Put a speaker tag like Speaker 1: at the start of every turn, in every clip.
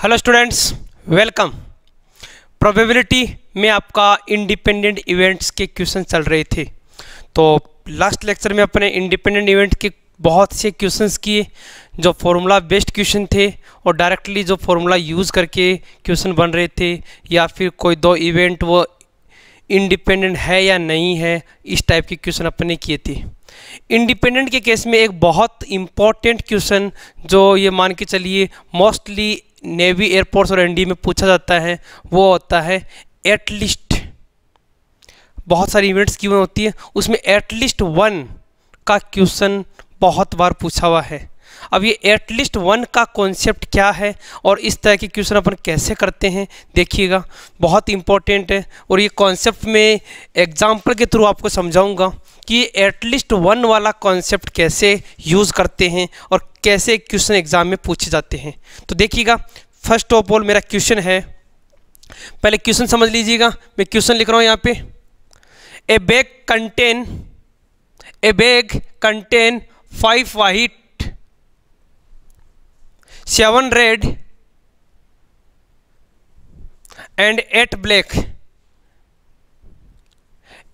Speaker 1: Hello students, welcome. Probability में आपका independent events के क्वेश्चन चल रहे थे। तो लास्ट लेक्चर में अपने इंडिपेंडेंट इवेंट के बहुत से क्वेश्चंस किए जो फॉर्मूला बेस्ड क्वेश्चन थे और डायरेक्टली जो फॉर्मूला यूज़ करके क्वेश्चन बन रहे थे, या फिर कोई दो इवेंट वो इंडिपेंडेंट है या नहीं है, इस टाइप के क्वेश्चन अपने किए थे। इंडिपेंडेंट के केस में एक बहुत इम्पॉर्टेंट क्वेश्चन जो ये मान के चलिए मोस्टली नेवी, एयरफोर्स और एनडी में पूछा जाता है, वो होता है एटलीस्ट। बहुत सारी इवेंट्स की होती है, उसमें एटलीस्ट वन का क्वेश्चन बहुत बार पूछा हुआ है। अब ये एटलीस्ट वन का कॉन्सेप्ट क्या है और इस तरह के क्वेश्चन अपन कैसे करते हैं देखिएगा, बहुत इंपॉर्टेंट है। और ये कॉन्सेप्ट में एग्जाम्पल के थ्रू आपको समझाऊंगा कि एटलीस्ट वन वाला कॉन्सेप्ट कैसे यूज़ करते हैं और कैसे क्वेश्चन एग्जाम में पूछे जाते हैं। तो देखिएगा, फर्स्ट ऑफ ऑल मेरा क्वेश्चन है, पहले क्वेश्चन समझ लीजिएगा। मैं क्वेश्चन लिख रहा हूँ यहाँ पे, ए bag contain 5 white 7 red and 8 black.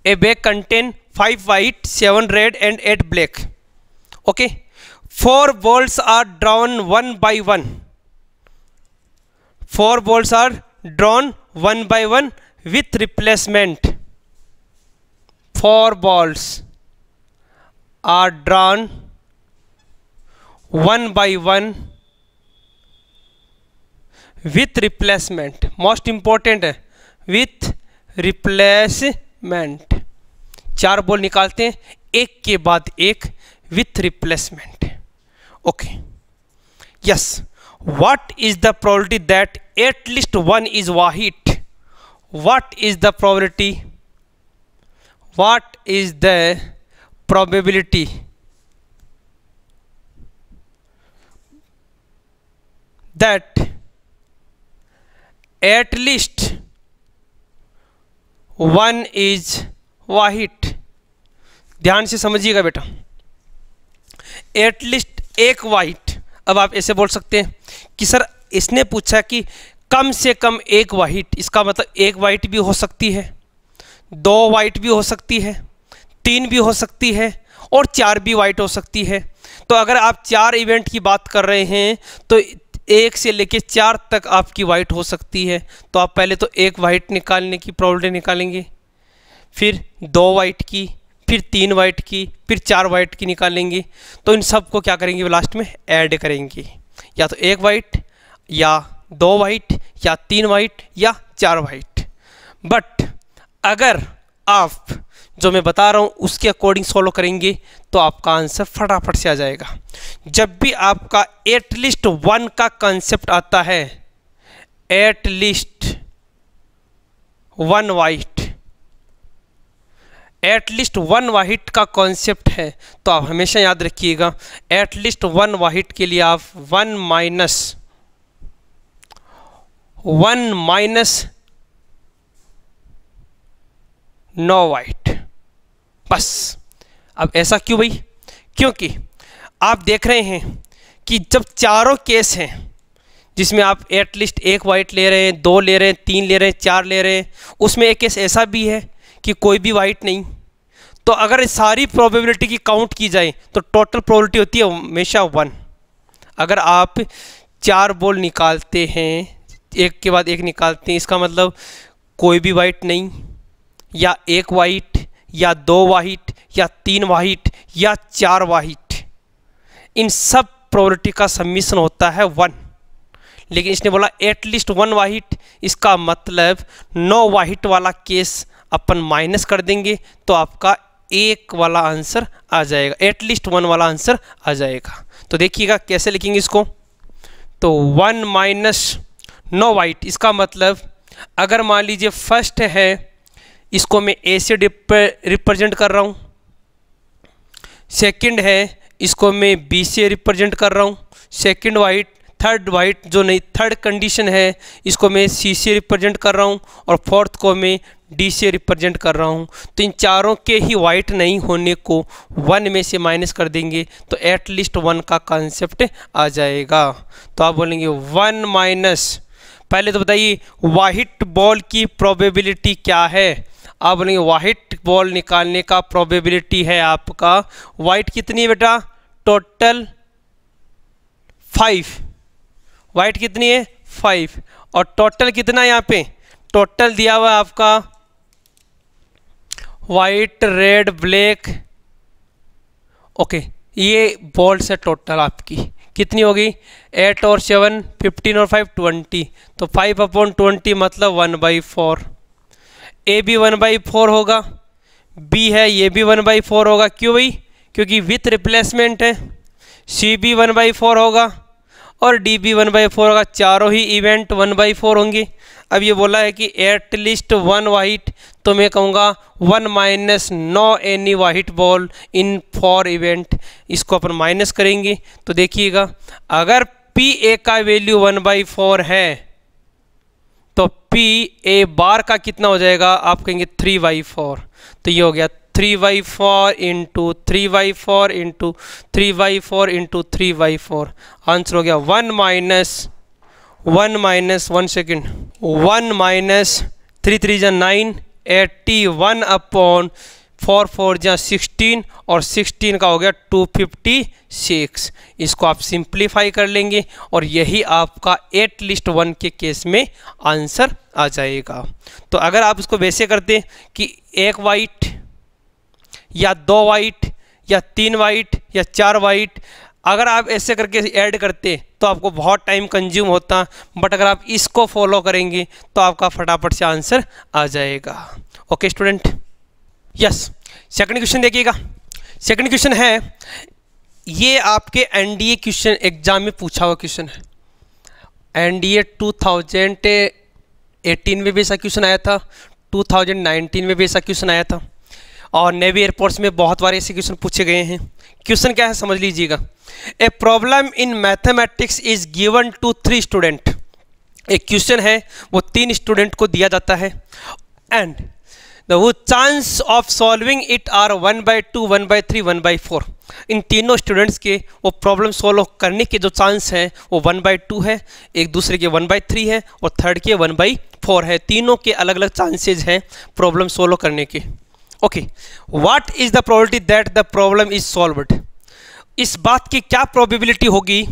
Speaker 1: A bag contain 5 white, 7 red and 8 black. Okay. 4 balls are drawn one by one. 4 balls are drawn one by one with replacement. 4 balls are drawn one by one with replacement. Most important है, with replacement. 4 ball निकालते हैं एक के बाद एक with replacement. Okay, yes. What is the probability that at least one is white? What is the probability? What is the probability that at least one is white? ध्यान से समझिएगा बेटा, एट लीस्ट एक वाहिट। अब आप ऐसे बोल सकते हैं कि सर इसने पूछा कि कम से कम एक वाहिट, इसका मतलब एक वाहिट भी हो सकती है, 2 वाहिट भी हो सकती है, 3 भी हो सकती है और 4 भी वाहिट हो सकती है। तो अगर आप 4 इवेंट की बात कर रहे हैं तो 1 से लेके 4 तक आपकी वाइट हो सकती है। तो आप पहले तो एक वाइट निकालने की प्रोबेबिलिटी निकालेंगे, फिर 2 वाइट की, फिर 3 वाइट की, फिर 4 वाइट की निकालेंगे। तो इन सब को क्या करेंगे, लास्ट में ऐड करेंगे, या तो 1 वाइट या 2 वाइट या 3 वाइट या 4 वाइट। बट अगर आप जो मैं बता रहा हूँ उसके अकॉर्डिंग सॉल्व करेंगे तो आपका आंसर फटाफट से आ जाएगा। जब भी आपका एटलीस्ट वन का कंसेप्ट आता है, at least one white, at least one white का कॉन्सेप्ट है, तो आप हमेशा याद रखिएगा एटलीस्ट वन वाहिट के लिए आप 1 माइनस नो वाइट, बस। अब ऐसा क्यों भाई? क्योंकि आप देख रहे हैं कि जब चारों केस हैं जिसमें आप एटलीस्ट एक वाइट ले रहे हैं, 2 ले रहे हैं, 3 ले रहे हैं, 4 ले रहे हैं, उसमें एक केस ऐसा भी है कि कोई भी वाइट नहीं। तो अगर सारी प्रोबेबिलिटी की काउंट की जाए तो टोटल प्रोबेबिलिटी होती है हमेशा 1। अगर आप 4 बॉल निकालते हैं, एक के बाद एक निकालते हैं, इसका मतलब कोई भी वाइट नहीं, या 1 वाइट या 2 वाइट या 3 वाइट या 4 वाइट, इन सब प्रोबेबिलिटी का समीशन होता है 1। लेकिन इसने बोला एटलीस्ट 1 वाइट, इसका मतलब 9 वाइट वाला केस अपन माइनस कर देंगे तो आपका 1 वाला आंसर आ जाएगा, एटलीस्ट 1 वाला आंसर आ जाएगा। तो देखिएगा कैसे लिखेंगे इसको। तो 1 माइनस नो वाइट, इसका मतलब अगर मान लीजिए फर्स्ट है, इसको मैं ए से रिप्रेजेंट कर रहा हूँ, सेकंड है इसको मैं बी से रिप्रेजेंट कर रहा हूँ, सेकंड वाइट, थर्ड वाइट जो नहीं, थर्ड कंडीशन है इसको मैं सी से रिप्रेजेंट कर रहा हूँ और फोर्थ को मैं डी से रिप्रेजेंट कर रहा हूँ। तो इन चारों के ही वाइट नहीं होने को 1 में से माइनस कर देंगे तो एटलीस्ट 1 का कॉन्सेप्ट आ जाएगा। तो आप बोलेंगे 1 माइनस, पहले तो बताइए वाइट बॉल की प्रोबेबिलिटी क्या है। आप बोलेंगे वाइट बॉल निकालने का प्रोबेबिलिटी है आपका, वाइट कितनी है बेटा, टोटल 5, वाइट कितनी है 5, और टोटल कितना यहाँ पे, टोटल दिया हुआ है आपका वाइट रेड ब्लैक, ओके, ये बॉल्स है टोटल आपकी कितनी होगी 8 और 7 15 और 5 20, तो 5/20 मतलब 1/4। ए भी 1/4 होगा, बी है ये भी 1/4 होगा, क्यों भाई, क्योंकि विथ रिप्लेसमेंट है। सी भी 1/4 होगा और डी भी 1/4 होगा, चारों ही इवेंट 1/4 होंगे। अब ये बोला है कि एटलीस्ट 1 वाइट, तो मैं कहूँगा 1 minus no any white ball in 4 event, इसको अपन माइनस करेंगे। तो देखिएगा अगर पी ए का वैल्यू 1/4 है तो पी ए बार का कितना हो जाएगा, आप कहेंगे 3/4, तो ये हो गया 3/4 इंटू 3/4 इंटू 3/4 इंटू 3/4, आंसर हो गया 1 माइनस 1 सेकेंड 1 माइनस 3 3 जा 9 81/4 4 जा 16 और 16 का हो गया 256। इसको आप सिंप्लीफाई कर लेंगे और यही आपका एटलीस्ट 1 के केस में आंसर आ जाएगा। तो अगर आप इसको वैसे करते कि 1 वाइट या 2 वाइट या 3 वाइट या 4 वाइट, अगर आप ऐसे करके ऐड करते तो आपको बहुत टाइम कंज्यूम होता, बट अगर आप इसको फॉलो करेंगे तो आपका फटाफट से आंसर आ जाएगा। Okay student, yes. Second question देखिएगा, सेकंड क्वेश्चन है, ये आपके एनडीए क्वेश्चन एग्जाम में पूछा हुआ क्वेश्चन है। एनडीए 2018 में भी ऐसा क्वेश्चन आया था, 2019 में भी ऐसा क्वेश्चन आया था, और नेवी एयरफोर्स में बहुत बार ऐसे क्वेश्चन पूछे गए हैं। क्वेश्चन क्या है समझ लीजिएगा। A problem in mathematics is given to 3 student, एक क्वेश्चन है वो 3 स्टूडेंट को दिया जाता है, and the chance of solving it are 1/2 1/3 1/4। इन तीनों स्टूडेंट्स के वो प्रॉब्लम सॉल्व करने के जो चांस हैं वो 1/2 है, एक दूसरे के 1/3 है और थर्ड के 1/4 है। तीनों के अलग अलग चांसेज हैं प्रॉब्लम सॉल्व करने के। Okay, what is the probability that the problem is solved. इस बात की क्या प्रोबेबिलिटी होगी,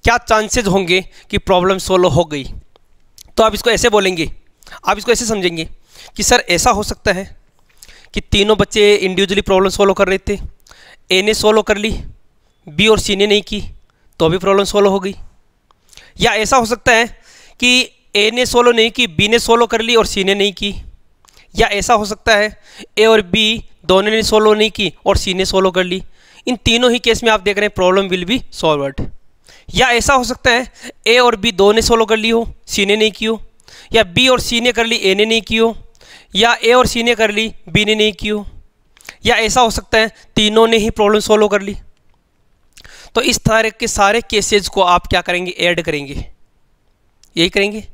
Speaker 1: क्या चांसेज होंगे कि प्रॉब्लम सॉल्व हो गई। तो आप इसको ऐसे बोलेंगे, आप इसको ऐसे समझेंगे कि सर ऐसा हो सकता है कि तीनों बच्चे इंडिविजुअली प्रॉब्लम सॉल्व कर रहे थे, ए ने सॉल्व कर ली, बी और सी ने नहीं की, तो भी प्रॉब्लम सॉल्व हो गई। या ऐसा हो सकता है कि ए ने सॉल्व नहीं की, बी ने सॉल्व कर ली और सी ने नहीं की। या ऐसा हो सकता है ए और बी दोनों ने सॉल्व नहीं की और सी ने सॉल्व कर ली। इन तीनों ही केस में आप देख रहे हैं प्रॉब्लम विल बी सॉल्व्ड। या ऐसा हो सकता है ए और बी दोनों ने सॉल्व कर ली हो, सी ने नहीं की हो, या बी और सी ने कर ली, ए ने नहीं की हो, या ए और सी ने कर ली, बी ने नहीं की हो। या ऐसा हो सकता है तीनों ने ही प्रॉब्लम सॉल्व कर ली। तो इस तरह के सारे केसेस को आप क्या करेंगे, ऐड करेंगे, यही करेंगे।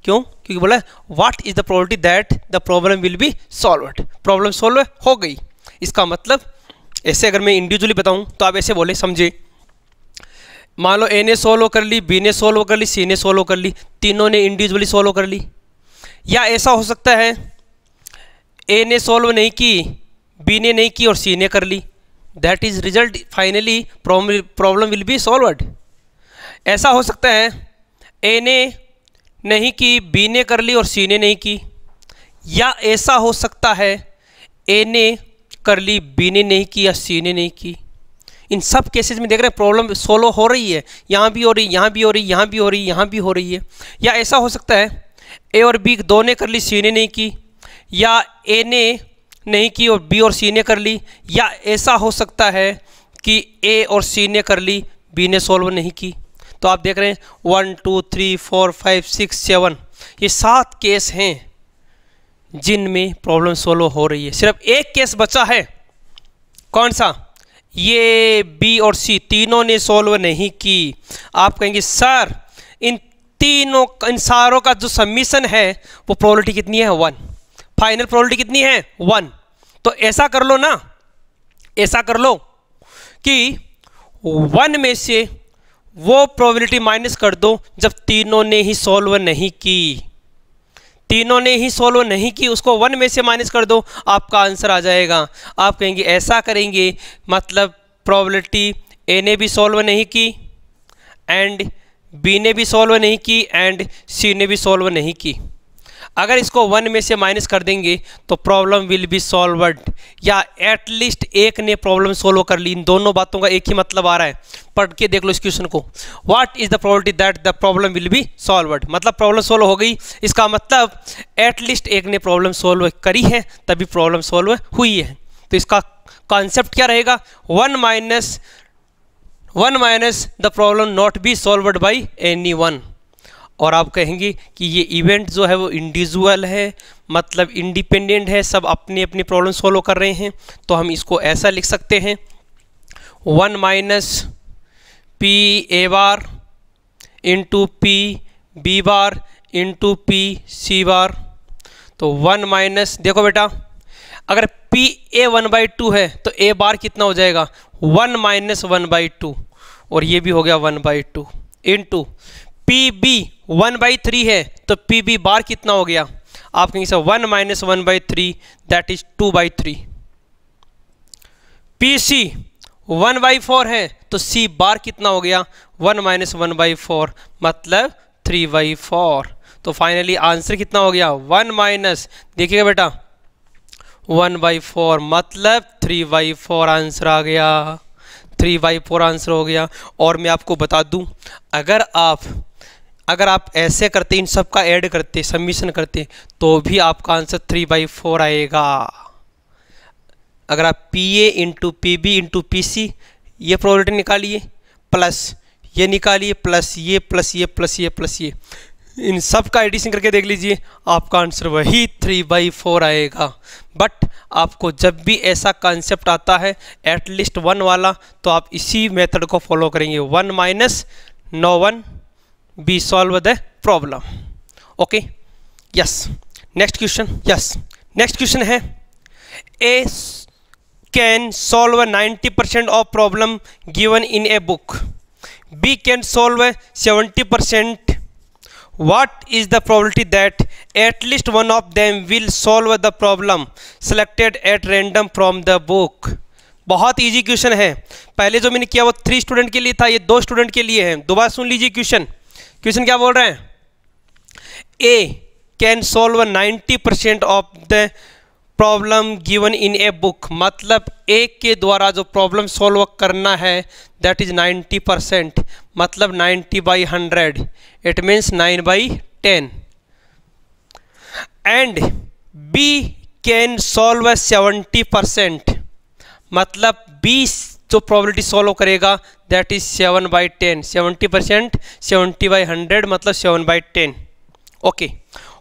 Speaker 1: क्यों, क्योंकि बोला what is the probability that the problem will be solved, problem solve हो गई। इसका मतलब ऐसे अगर मैं इंडिविजुअली बताऊं तो आप ऐसे बोले, समझे, मान लो ए ने सॉल्व कर ली, बी ने सॉल्व कर ली, सी ने सॉल्व कर ली, तीनों ने इंडिविजुअली सॉल्व कर ली। या ऐसा हो सकता है ए ने सॉल्व नहीं की, बी ने नहीं की और सी ने कर ली, that is result finally problem will be solved. ऐसा हो सकता है ए ने नहीं की, बी ने कर ली और सी ने नहीं की। या ऐसा हो सकता है ए ने कर ली, बी ने नहीं की या सी ने नहीं की। इन सब केसेस में देख रहे हैं प्रॉब्लम सोल्व हो रही है, यहाँ भी हो रही, यहाँ भी हो रही, यहाँ भी हो रही, यहाँ भी हो रही है। या ऐसा हो सकता है ए और बी दो ने कर ली, सी ने नहीं की, या ए ने नहीं की और बी और सी ने कर ली। या ऐसा हो सकता है कि ए और सी ने कर ली, बी ने सॉल्व नहीं की। तो आप देख रहे हैं 1 2 3 4 5 6 7 ये 7 केस हैं जिनमें प्रॉब्लम सोल्व हो रही है। सिर्फ एक केस बचा है, कौन सा, ये बी और सी तीनों ने सॉल्व नहीं की। आप कहेंगे सर इन सारों का जो समीशन है वो प्रोबेबिलिटी कितनी है 1, फाइनल प्रोबेबिलिटी कितनी है 1। तो ऐसा कर लो ना, ऐसा कर लो कि 1 में से वो प्रोबेबिलिटी माइनस कर दो जब तीनों ने ही सॉल्व नहीं की, तीनों ने ही सॉल्व नहीं की, उसको 1 में से माइनस कर दो, आपका आंसर आ जाएगा। आप कहेंगे ऐसा करेंगे मतलब प्रोबेबिलिटी ए ने भी सॉल्व नहीं की एंड बी ने भी सॉल्व नहीं की एंड सी ने भी सॉल्व नहीं की। अगर इसको 1 में से माइनस कर देंगे तो प्रॉब्लम विल बी सॉल्वड, या एटलीस्ट एक ने प्रॉब्लम सॉल्व कर ली। इन दोनों बातों का एक ही मतलब आ रहा है, पढ़ के देख लो इस क्वेश्चन को। What is the probability that the problem will B solved, मतलब प्रॉब्लम सॉल्व हो गई, इसका मतलब एटलीस्ट एक ने प्रॉब्लम सॉल्व करी है तभी प्रॉब्लम सॉल्व हुई है। तो इसका कॉन्सेप्ट क्या रहेगा, 1 minus the problem not be solved by any one. और आप कहेंगे कि ये इवेंट जो है वो इंडिविजुअल है, मतलब इंडिपेंडेंट है, सब अपनी अपनी प्रॉब्लम सॉल्व कर रहे हैं। तो हम इसको ऐसा लिख सकते हैं 1 minus P A bar into P B bar into P C bar. तो 1 माइनस, देखो बेटा अगर पी ए 1/2 है तो ए बार कितना हो जाएगा 1 माइनस 1/2, और ये भी हो गया 1/2 इंटू पी बी 1/3 है तो पी बी बार कितना हो गया, आप कहेंगे sir 1 minus 1/3 that is 2/3। P C 1/4 है तो सी बार कितना हो गया 1 माइनस 1/4 मतलब 3/4। तो फाइनली आंसर कितना हो गया 1 माइनस, देखिएगा बेटा 1/4 मतलब 3/4 आंसर आ गया, 3/4 आंसर हो गया। और मैं आपको बता दूं अगर आप ऐसे करते, इन सब का ऐड करते, सबमिशन करते, तो भी आपका आंसर 3/4 आएगा। अगर आप P A into P B into P C ये प्रोबेबिलिटी निकालिए, प्लस ये निकालिए, प्लस ये प्लस ये प्लस ये प्लस ये, इन सब का एडिशन करके देख लीजिए, आपका आंसर वही 3/4 आएगा। बट आपको जब भी ऐसा कॉन्सेप्ट आता है एटलीस्ट 1 वाला, तो आप इसी मेथड को फॉलो करेंगे, 1 minus no 1 B solve the problem. Okay, yes. Next question है A can solve 90% of problem given in a book, B can solve 70%। What is the probability that at least one of them will solve the problem selected at random from the book? बहुत easy question है। पहले जो मैंने किया वो 3 student के लिए था, ये 2 स्टूडेंट के लिए है। दोबारा सुन लीजिए क्वेश्चन क्या बोल रहे हैं, A can solve 90% of the problem given in a book, मतलब एक के द्वारा जो प्रॉब्लम सॉल्व करना है दैट इज 90%, मतलब 90/100, it means 9/10। And B can solve 70%, मतलब 20 जो प्रोबेबिलिटी सॉल्व करेगा दैट इज 7/10। 70% 70/100 मतलब 7/10। Okay,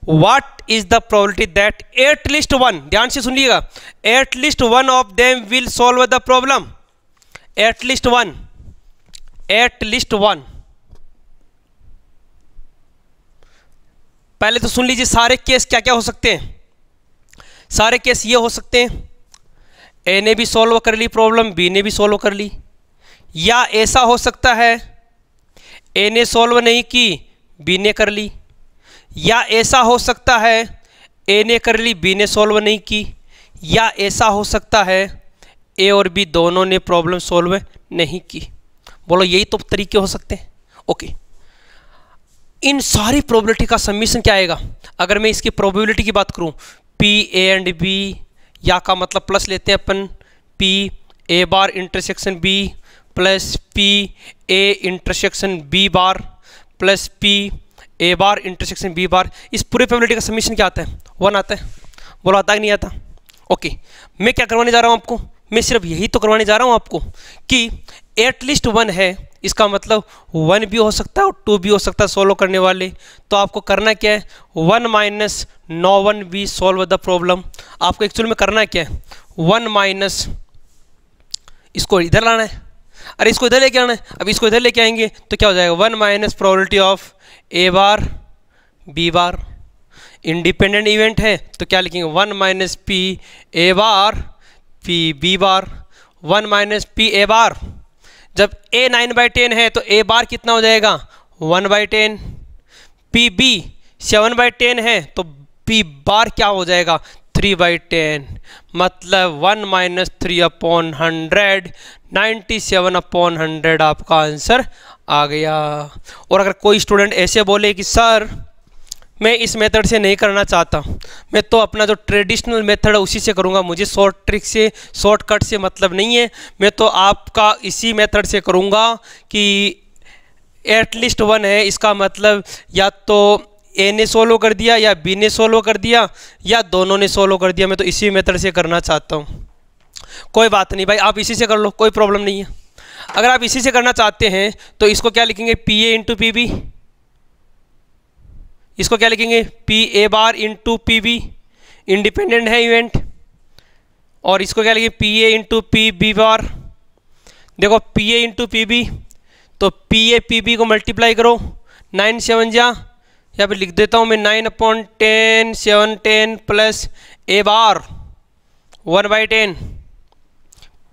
Speaker 1: What is the probability that at least one, ध्यान से सुनिएगा, at least one of them will solve the problem? At least one, at least one। पहले तो सुन लीजिए सारे केस क्या क्या हो सकते हैं। सारे केस ये हो सकते हैं, ए ने भी सॉल्व कर ली प्रॉब्लम, बी ने भी सॉल्व कर ली, या ऐसा हो सकता है ए ने सॉल्व नहीं की बी ने कर ली, या ऐसा हो सकता है ए ने कर ली बी ने सॉल्व नहीं की, या ऐसा हो सकता है ए और बी दोनों ने प्रॉब्लम सॉल्व नहीं की। बोलो यही तो तरीके हो सकते हैं। ओके, इन सारी प्रोबेबिलिटी का समीशन क्या आएगा, अगर मैं इसकी प्रोबेबिलिटी की बात करूं, पी ए एंड बी, या का मतलब प्लस लेते हैं अपन, P A bar intersection B plus P A intersection B bar plus P A bar intersection B bar, इस पूरे प्रोबेबिलिटी का समीशन क्या आता है 1 आता है। बोलो आता है कि नहीं आता। ओके, मैं क्या करवाने जा रहा हूँ आपको, मैं सिर्फ यही तो करवाने जा रहा हूँ आपको कि एटलीस्ट 1 है, इसका मतलब 1 भी हो सकता है और 2 भी हो सकता है सॉल्व करने वाले। तो आपको करना क्या है, 1 minus no 1 B solve the problem. आपको एक्चुअल में करना क्या है, 1 माइनस, इसको इधर लाना है, अरे इसको इधर लेके आना है। अब इसको इधर लेके आएंगे तो क्या हो जाएगा, 1 minus probability of A bar B bar. Independent event है तो क्या लिखेंगे, 1 minus P A bar P B bar. 1 minus P A bar, जब ए 9/10 है तो ए बार कितना हो जाएगा, 1/10। पी बी 7/10 है तो पी बार क्या हो जाएगा, 3/10। मतलब 1 माइनस 3/100, 97/100 आपका आंसर आ गया। और अगर कोई स्टूडेंट ऐसे बोले कि सर मैं इस मेथड से नहीं करना चाहता, मैं तो अपना जो ट्रेडिशनल मेथड है उसी से करूँगा, मुझे शॉर्ट ट्रिक से शॉर्टकट से मतलब नहीं है, मैं तो आपका इसी मेथड से करूँगा कि एटलीस्ट 1 है, इसका मतलब या तो ए ने सोल्व कर दिया या बी ने सोल्व कर दिया या दोनों ने सोल्व कर दिया, मैं तो इसी मेथड से करना चाहता हूँ। कोई बात नहीं भाई, आप इसी से कर लो, कोई प्रॉब्लम नहीं है। अगर आप इसी से करना चाहते हैं तो इसको क्या लिखेंगे, P A into P B. इसको क्या लिखेंगे, P A bar into P B, independent है इवेंट। और इसको क्या लिखेंगे, P A into P B bar. देखो P A into P B, तो पी ए पी बी को मल्टीप्लाई करो, 9 7 जा, यहाँ पे लिख देता हूँ मैं 9/10 7/10 plus A bar 1/10,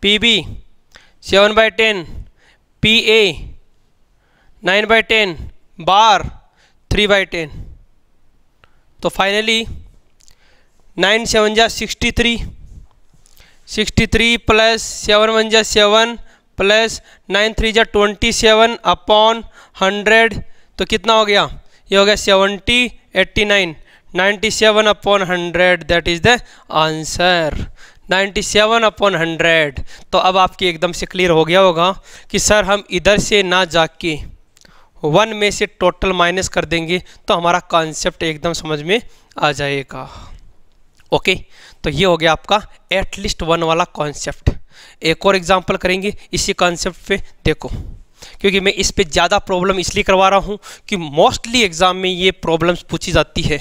Speaker 1: P B 7/10, P A 9/10 bar 3/10। तो फाइनली 9 7 जा 63, 63 प्लस 7 1 जा 7 प्लस 9 3 जा 27/100, तो कितना हो गया, ये हो गया 70 89, 97/100, दैट इज द आंसर, 97/100। तो अब आपकी एकदम से क्लियर हो गया होगा कि सर हम इधर से ना जाके 1 में से टोटल माइनस कर देंगे तो हमारा कॉन्सेप्ट एकदम समझ में आ जाएगा। ओके, तो ये हो गया आपका एटलीस्ट 1 वाला कॉन्सेप्ट। एक और एग्जांपल करेंगे इसी कॉन्सेप्ट पे, देखो क्योंकि मैं इस पे ज़्यादा प्रॉब्लम इसलिए करवा रहा हूँ कि मोस्टली एग्ज़ाम में ये प्रॉब्लम्स पूछी जाती है,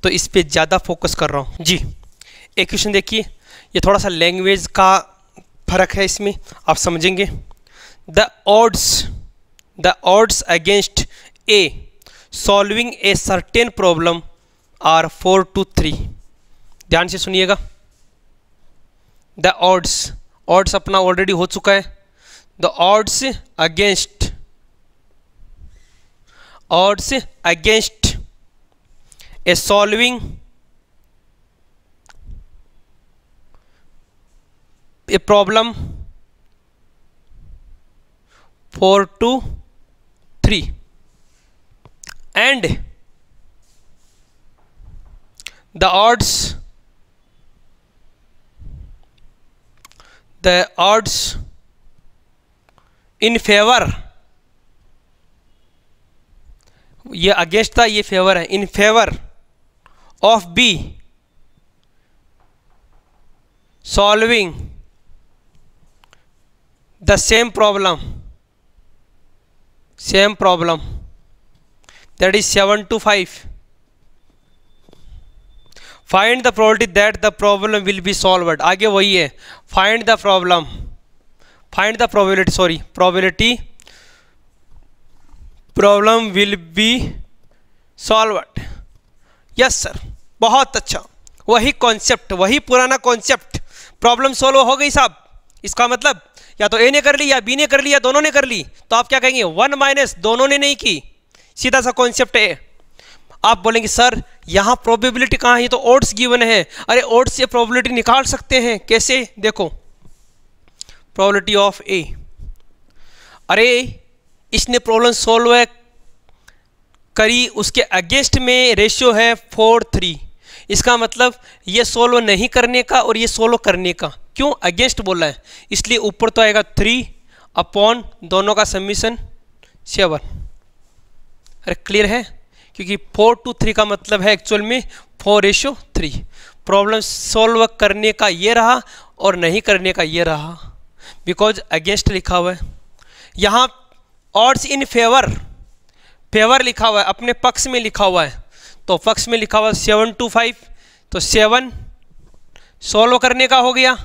Speaker 1: तो इस पे ज़्यादा फोकस कर रहा हूँ जी। एक क्वेश्चन देखिए, ये थोड़ा सा लैंग्वेज का फ़र्क है, इसमें आप समझेंगे। The odds against A solving a certain problem are 4 to 3। ध्यान से सुनिएगा। द odds अपना ऑलरेडी हो चुका है। The odds against a solving a problem 4 to 3 and the odds in favor, ये अगेंस्ट था, ये फेवर है, in favour of be solving the same problem that is 7 to 5। find the probability that the problem will be solved। आगे वही है, find the probability problem will be solved। Yes sir, बहुत अच्छा, वही concept, वही पुराना concept, problem solve हो गई साहब। इसका मतलब या तो ए ने कर ली या बी ने कर ली या दोनों ने कर ली, तो आप क्या कहेंगे, 1 माइनस दोनों ने नहीं की, सीधा सा कॉन्सेप्ट है। आप बोलेंगे सर यहाँ प्रोबेबिलिटी कहाँ है, ये तो ओड्स गिवन है। अरे ओड्स से प्रोबेबिलिटी निकाल सकते हैं, कैसे, देखो प्रोबेबिलिटी ऑफ ए, अरे इसने प्रॉब्लम सोल्व करी, उसके अगेंस्ट में रेशियो है 4:3, इसका मतलब ये सोल्व नहीं करने का और ये सोल्व करने का, क्यों अगेंस्ट बोला है, इसलिए ऊपर तो आएगा 3 अपॉन दोनों का समीशन 7। अरे क्लियर है, क्योंकि 4 to 3 का मतलब है एक्चुअल में 4:3। प्रॉब्लम सोल्व करने का ये रहा और नहीं करने का ये रहा, बिकॉज अगेंस्ट लिखा हुआ है। यहाँ ऑड्स इन फेवर लिखा हुआ है, अपने पक्ष में लिखा हुआ है, तो पक्ष में लिखा हुआ 7 to 5, तो 7 सोल्व करने का हो गया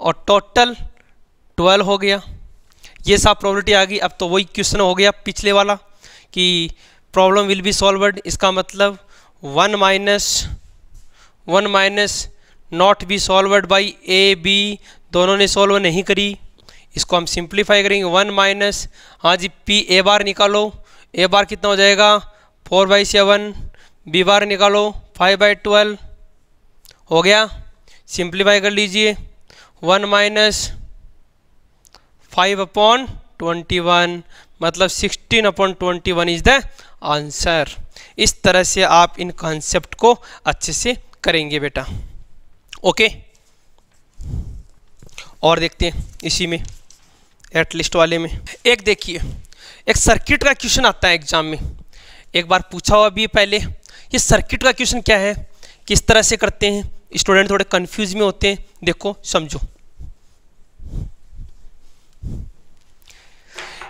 Speaker 1: और टोटल 12 हो गया। ये सब प्रोबेबिलिटी आ गई। अब तो वही क्वेश्चन हो गया पिछले वाला कि प्रॉब्लम विल बी सॉल्व्ड, इसका मतलब 1 minus not B solved by A B, दोनों ने सॉल्व नहीं करी। इसको हम सिंप्लीफाई करेंगे 1 माइनस, हाँ जी, पी ए बार निकालो, ए बार कितना हो जाएगा 4/7, बी बार निकालो 5/12 हो गया। सिंप्लीफाई कर लीजिए 1 माइनस 5/21 मतलब 16/21 इज द आंसर। इस तरह से आप इन कॉन्सेप्ट को अच्छे से करेंगे बेटा। ओके, और देखते हैं इसी में एटलिस्ट वाले में। एक देखिए, एक सर्किट का क्वेश्चन आता है एग्जाम में, एक बार पूछा हुआ भी पहले। ये सर्किट का क्वेश्चन क्या है, किस तरह से करते हैं, स्टूडेंट थोड़े कंफ्यूज में होते हैं। देखो समझो,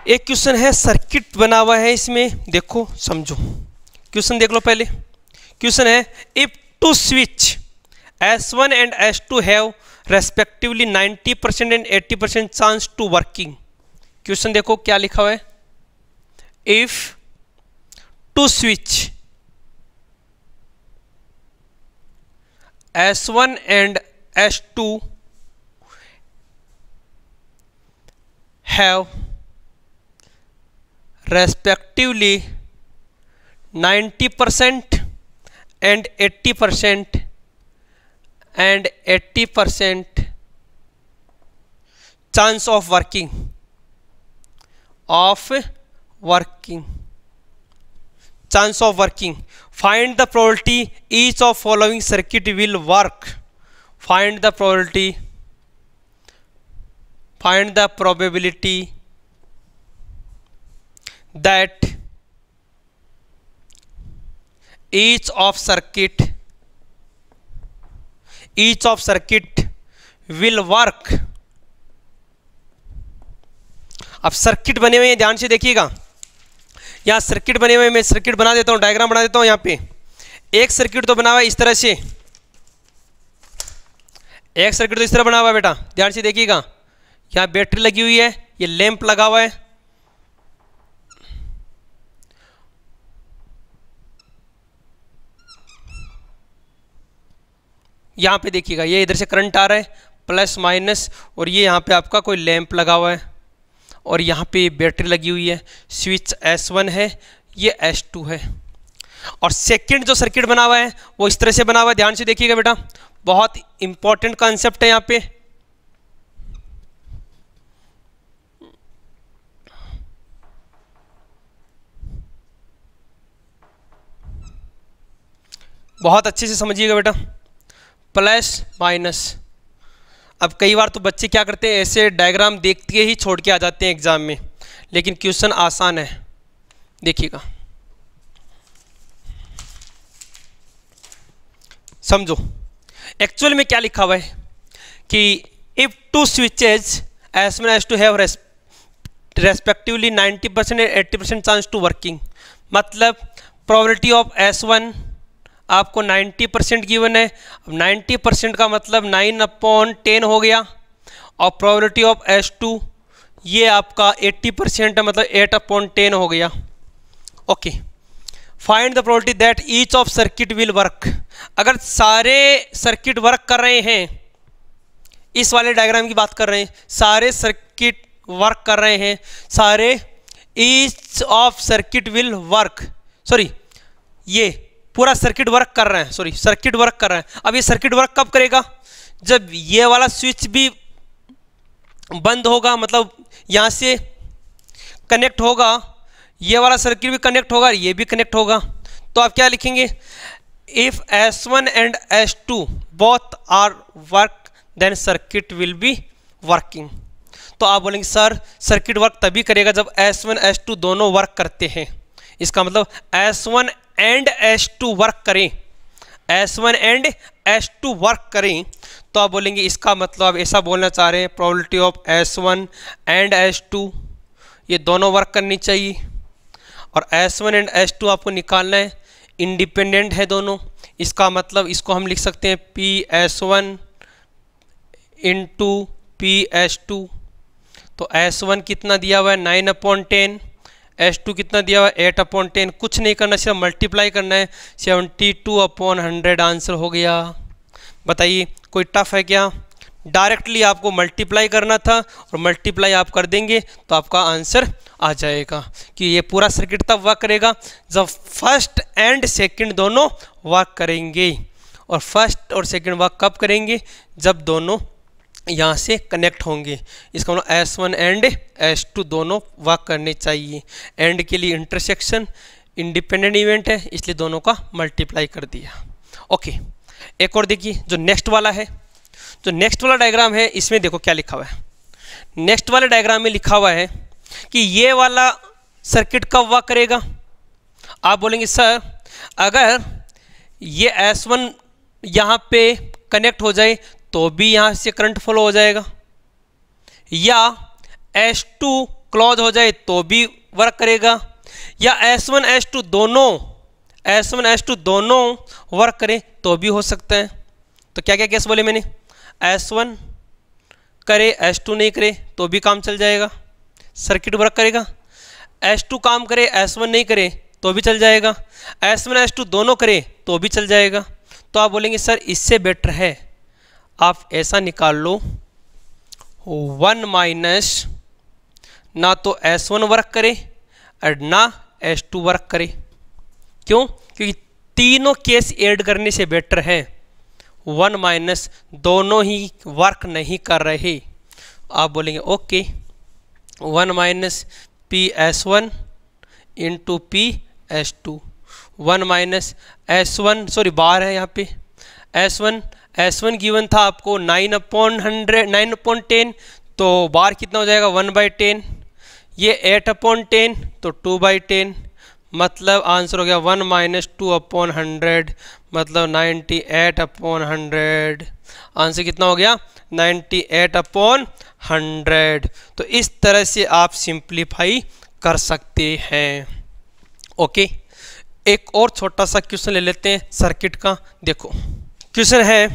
Speaker 1: एक क्वेश्चन है, सर्किट बना हुआ है इसमें, देखो समझो क्वेश्चन देख लो पहले। क्वेश्चन है if two switch S1 and S2 have respectively 90% and 80% chance to working। Question देखो क्या लिखा हुआ है, if two switch S1 and S2 have respectively 90% and 80% chance of working chance of working, find the probability each of following circuit will work, find the probability that each of circuit will work। अब circuit बने हुए हैं, ध्यान से देखिएगा, यहाँ circuit बने हुए हैं, मैं सर्किट बना देता हूँ, डायग्राम बना देता हूँ। यहाँ पे एक सर्किट तो बना हुआ है इस तरह से, एक सर्किट तो इस तरह बना हुआ है बेटा, ध्यान से देखिएगा। यहाँ बैटरी लगी हुई है, ये लैंप लगा हुआ है, यहाँ पे देखिएगा, ये इधर से करंट आ रहा है प्लस माइनस, और ये यहाँ पे आपका कोई लैंप लगा हुआ है, और यहाँ पे बैटरी लगी हुई है। स्विच S1 है, ये S2 है, और सेकंड जो सर्किट बना हुआ है वो इस तरह से बना हुआ है, ध्यान से देखिएगा बेटा, बहुत इंपॉर्टेंट कॉन्सेप्ट है यहाँ पे। बहुत अच्छे से समझिएगा बेटा, प्लस माइनस। अब कई बार तो बच्चे क्या करते हैं, ऐसे डायग्राम देखते ही छोड़ के आ जाते हैं एग्जाम में, लेकिन क्वेश्चन आसान है, देखिएगा समझो। एक्चुअल में क्या लिखा हुआ है कि if two switches S1 S2 have respectively 90% and 80% chance to working, मतलब प्रोबेबिलिटी ऑफ S1 आपको 90% गिवन है। अब 90% का मतलब 9/10 हो गया, और प्रोबेबिलिटी ऑफ S2 ये आपका 80% है, मतलब 8/10 हो गया। Okay, find the probability that each of circuit will work. अगर सारे सर्किट वर्क कर रहे हैं, इस वाले डायग्राम की बात कर रहे हैं, सारे सर्किट वर्क कर रहे हैं, सारे each of circuit will work, sorry ये पूरा सर्किट वर्क कर रहा है, सॉरी सर्किट वर्क कर रहा है। अब ये सर्किट वर्क कब करेगा, जब ये वाला स्विच भी बंद होगा, मतलब यहाँ से कनेक्ट होगा, ये वाला सर्किट भी कनेक्ट होगा, ये भी कनेक्ट होगा। तो आप क्या लिखेंगे, if S1 and S2 both are work then circuit will be working. तो आप बोलेंगे सर सर्किट वर्क तभी करेगा जब S1 S2 दोनों वर्क करते हैं। इसका मतलब S1 एंड S2 वर्क करें, S1 एंड S2 वर्क करें, तो आप बोलेंगे इसका मतलब आप ऐसा बोलना चाह रहे हैं probability of S1 and S2 ये दोनों वर्क करनी चाहिए, और S1 एंड S2 आपको निकालना है, इंडिपेंडेंट है दोनों। इसका मतलब इसको हम लिख सकते हैं PS1 इंटू PS2, तो S1 कितना दिया हुआ है 9/10, S2 कितना दिया हुआ है 8/10। कुछ नहीं करना, सिर्फ मल्टीप्लाई करना है, 72/100 आंसर हो गया। बताइए कोई टफ है क्या? डायरेक्टली आपको मल्टीप्लाई करना था और मल्टीप्लाई आप कर देंगे तो आपका आंसर आ जाएगा। कि ये पूरा सर्किट तब वर्क करेगा जब फर्स्ट एंड सेकंड दोनों वर्क करेंगे। और फर्स्ट और सेकंड वर्क कब करेंगे? जब दोनों यहाँ से कनेक्ट होंगे। इसका मतलब S1 एंड S2 दोनों वर्क करने चाहिए। एंड के लिए इंटरसेक्शन इंडिपेंडेंट इवेंट है, इसलिए दोनों का मल्टीप्लाई कर दिया। ओके, एक और देखिए जो नेक्स्ट वाला है। जो नेक्स्ट वाला डायग्राम है इसमें देखो क्या लिखा हुआ है। नेक्स्ट वाले डायग्राम में लिखा हुआ है कि ये वाला सर्किट कब वर्क करेगा। आप बोलेंगे सर अगर ये S1 यहाँ पे कनेक्ट हो जाए तो भी यहाँ से करंट फ्लो हो जाएगा, या S2 क्लोज हो जाए तो भी वर्क करेगा, या S1 S2 दोनों वर्क करें तो भी हो सकता है। तो क्या क्या केस बोले मैंने? S1 करे S2 नहीं करे तो भी काम चल जाएगा, सर्किट वर्क करेगा। S2 काम करे S1 नहीं करे तो भी चल जाएगा। S1 S2 दोनों करे तो भी चल जाएगा। तो आप बोलेंगे सर इससे बेटर है आप ऐसा निकाल लो 1 माइनस ना तो S1 वर्क करे और ना S2 वर्क करे। क्यों? क्योंकि तीनों केस ऐड करने से बेटर है 1 माइनस दोनों ही वर्क नहीं कर रहे। आप बोलेंगे okay 1 minus PS1 into PS2, 1 minus S1 sorry bar है यहाँ पे S1 गिवन था आपको 9/10, तो बार कितना हो जाएगा 1/10। ये 8/10 तो 2/10, मतलब आंसर हो गया 1 माइनस 2/100, मतलब 98/100। आंसर कितना हो गया 98/100। तो इस तरह से आप सिंप्लीफाई कर सकते हैं। ओके, एक और छोटा सा क्वेश्चन ले लेते हैं सर्किट का। देखो क्वेश्चन है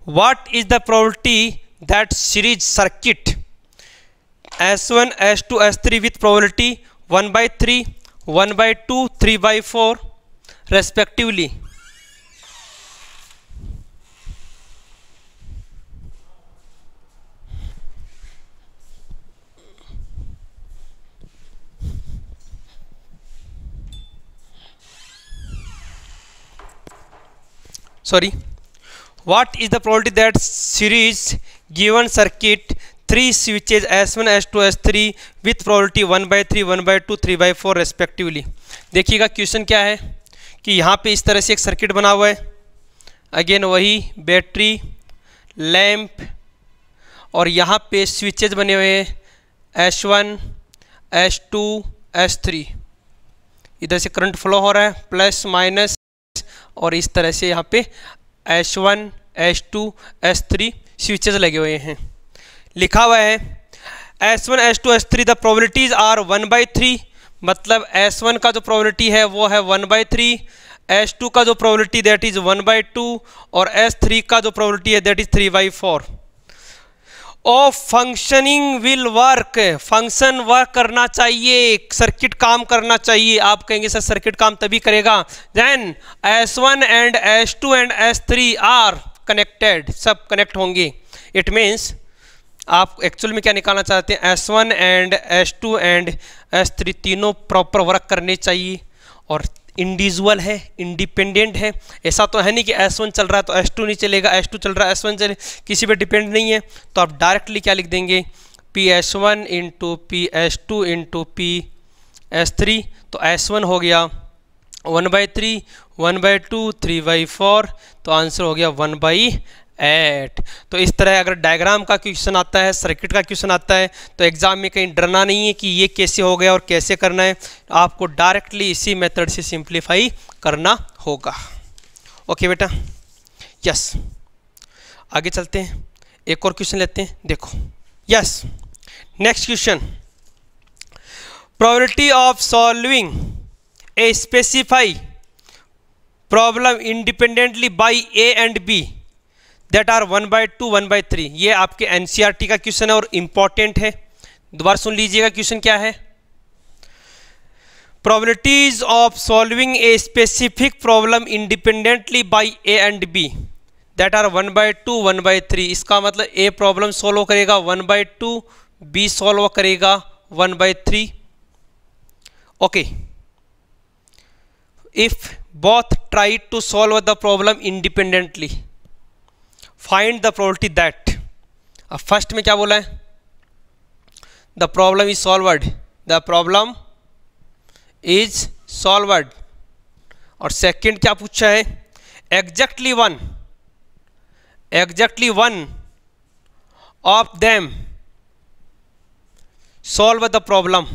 Speaker 1: what is the probability that series circuit S1 S2 S3 with probability 1/3 1/2 3/4 respectively. Sorry, what is the probability that series given circuit 3 switches S1 S2 S3 with probability 1/3 1/2 3/4 respectively। देखिएगा question क्या है कि यहाँ पे इस तरह से एक सर्किट बना हुआ है, अगेन वही बैटरी लैंप, और यहाँ पे स्विचेज बने हुए हैं S1 S2 S3। इधर से करंट फ्लो हो रहा है प्लस माइनस, और इस तरह से यहाँ पे S1 S2 S3 स्विचेस लगे हुए हैं। लिखा हुआ है S1 S2 S3 the probabilities are 1/3, मतलब S1 का जो प्रोबेबिलिटी है वो है 1/3, S2 का जो प्रोबेबिलिटी दैट इज 1/2, और S3 का जो प्रोबेबिलिटी है that is 3/4। Of functioning will work, function work करना चाहिए, सर्किट काम करना चाहिए। आप कहेंगे सर सर्किट काम तभी करेगा then S1 and S2 and S3 are connected, सब कनेक्ट होंगे। इट मीन्स आप एक्चुअल में क्या निकालना चाहते हैं, S1 and S2 and S3 तीनों प्रॉपर वर्क करने चाहिए और इंडिविजुअल है, इंडिपेंडेंट है। ऐसा तो है नहीं कि S1 चल रहा है तो S2 नहीं चलेगा, S2 चल रहा है S1 चले, किसी पे डिपेंड नहीं है। तो आप डायरेक्टली क्या लिख देंगे PS1 into PS2 into PS3, तो S1 हो गया 1/3 1/2 3/4, तो आंसर हो गया 1/8। तो इस तरह अगर डायग्राम का क्वेश्चन आता है, सर्किट का क्वेश्चन आता है, तो एग्जाम में कहीं डरना नहीं है कि ये कैसे हो गया और कैसे करना है। आपको डायरेक्टली इसी मेथड से सिंप्लीफाई करना होगा। ओके बेटा, यस आगे चलते हैं, एक और क्वेश्चन लेते हैं। देखो yes, next question, probability of solving a specify problem independently by A and B that are 1/2 1/3। ये आपके NCERT का क्वेश्चन है और इम्पॉर्टेंट है, दोबारा सुन लीजिएगा क्वेश्चन क्या है। Probabilities of solving a specific problem independently by A and B that are 1/2 1/3। इसका मतलब ए प्रॉब्लम सॉल्व करेगा 1/2, बी सॉल्व करेगा 1/3। Okay, if both try to solve the problem independently find the probability that। अब first में क्या बोला है, the problem is solved, the problem is solved। और सेकंड क्या पूछा है, exactly one of them solve the problem।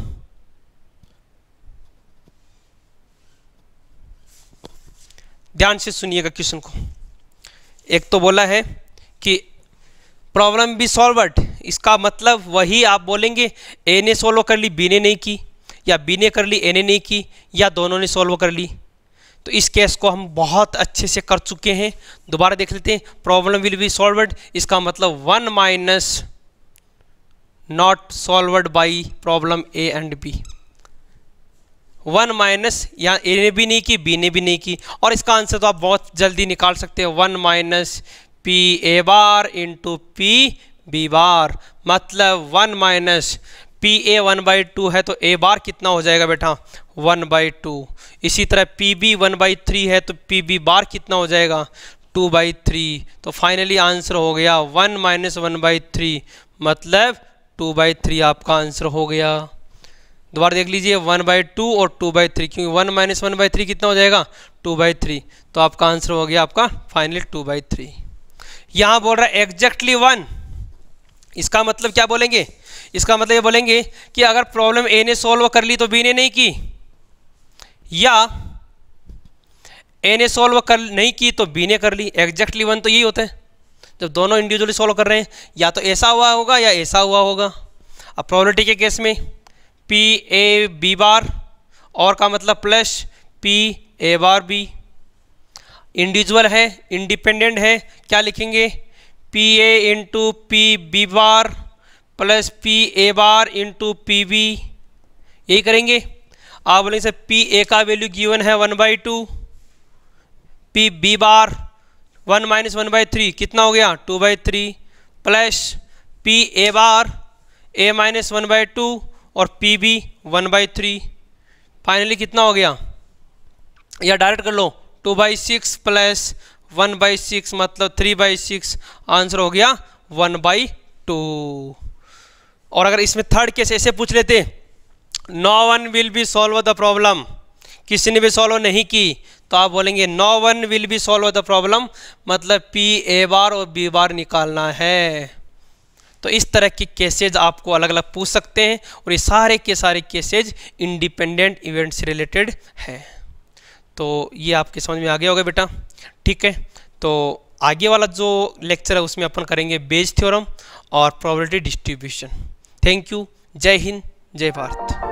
Speaker 1: ध्यान से सुनिएगा क्वेश्चन को। एक तो बोला है कि प्रॉब्लम बी सॉल्वर्ड, इसका मतलब वही आप बोलेंगे ए ने सॉल्व कर ली बी ने नहीं की, या बी ने कर ली ए ने नहीं की, या दोनों ने सॉल्व कर ली। तो इस केस को हम बहुत अच्छे से कर चुके हैं। दोबारा देख लेते हैं। प्रॉब्लम विल बी सॉल्वर्ड, इसका मतलब 1 minus not solved by problem A and B. 1 minus, यहाँ ए ने भी नहीं की बी ने भी नहीं की, और इसका आंसर तो आप बहुत जल्दी निकाल सकते हैं। 1 minus P A bar into P B bar, मतलब 1 माइनस पी ए 1/2 है तो ए बार कितना हो जाएगा बेटा 1/2। इसी तरह पी बी 1/3 है तो पी बी बार कितना हो जाएगा 2/3। तो फाइनली आंसर हो गया 1 माइनस 1/3, मतलब 2/3 आपका आंसर हो गया। दोबारा देख लीजिए 1/2 और 2/3, क्योंकि 1 माइनस 1/3 कितना हो जाएगा 2/3, तो आपका आंसर हो गया आपका फाइनली 2/3। यहाँ बोल रहा है एग्जैक्टली 1, इसका मतलब क्या बोलेंगे, इसका मतलब ये बोलेंगे कि अगर प्रॉब्लम ए ने सॉल्व कर ली तो बी ने नहीं की, या ए ने सॉल्व कर नहीं की तो बी ने कर ली। एग्जैक्टली 1 तो यही होता है जब दोनों इंडिविजुअली सॉल्व कर रहे हैं, या तो ऐसा हुआ होगा या ऐसा हुआ होगा। अब प्रोबेबिलिटी के केस में पी ए बी बार और का मतलब plus P A bar B, individual है इंडिपेंडेंट है, क्या लिखेंगे P A into P B bar plus P A bar into P B, यही करेंगे। आप बोलेंगे सर पी ए का वैल्यू गिवन है 1/2, पी बी बार 1 माइनस 1/3 कितना हो गया 2/3, plus P A bar A minus 1/2 और पी बी 1/3, फाइनली कितना हो गया, या डायरेक्ट कर लो 2/6 प्लस 1/6 मतलब 3/6, आंसर हो गया 1/2। और अगर इसमें थर्ड केस ऐसे पूछ लेते no one will be solve the problem, किसी ने भी सॉल्व नहीं की, तो आप बोलेंगे no one will be solve the problem, मतलब पी ए बार और बी बार निकालना है। तो इस तरह के केसेज आपको अलग अलग पूछ सकते हैं, और ये सारे के सारे केसेज इंडिपेंडेंट इवेंट से रिलेटेड है। तो ये आपके समझ में आ गया होगा बेटा, ठीक है। तो आगे वाला जो लेक्चर है उसमें अपन करेंगे बेज थ्योरम और प्रोबेबिलिटी डिस्ट्रीब्यूशन। थैंक यू, जय हिंद, जय भारत।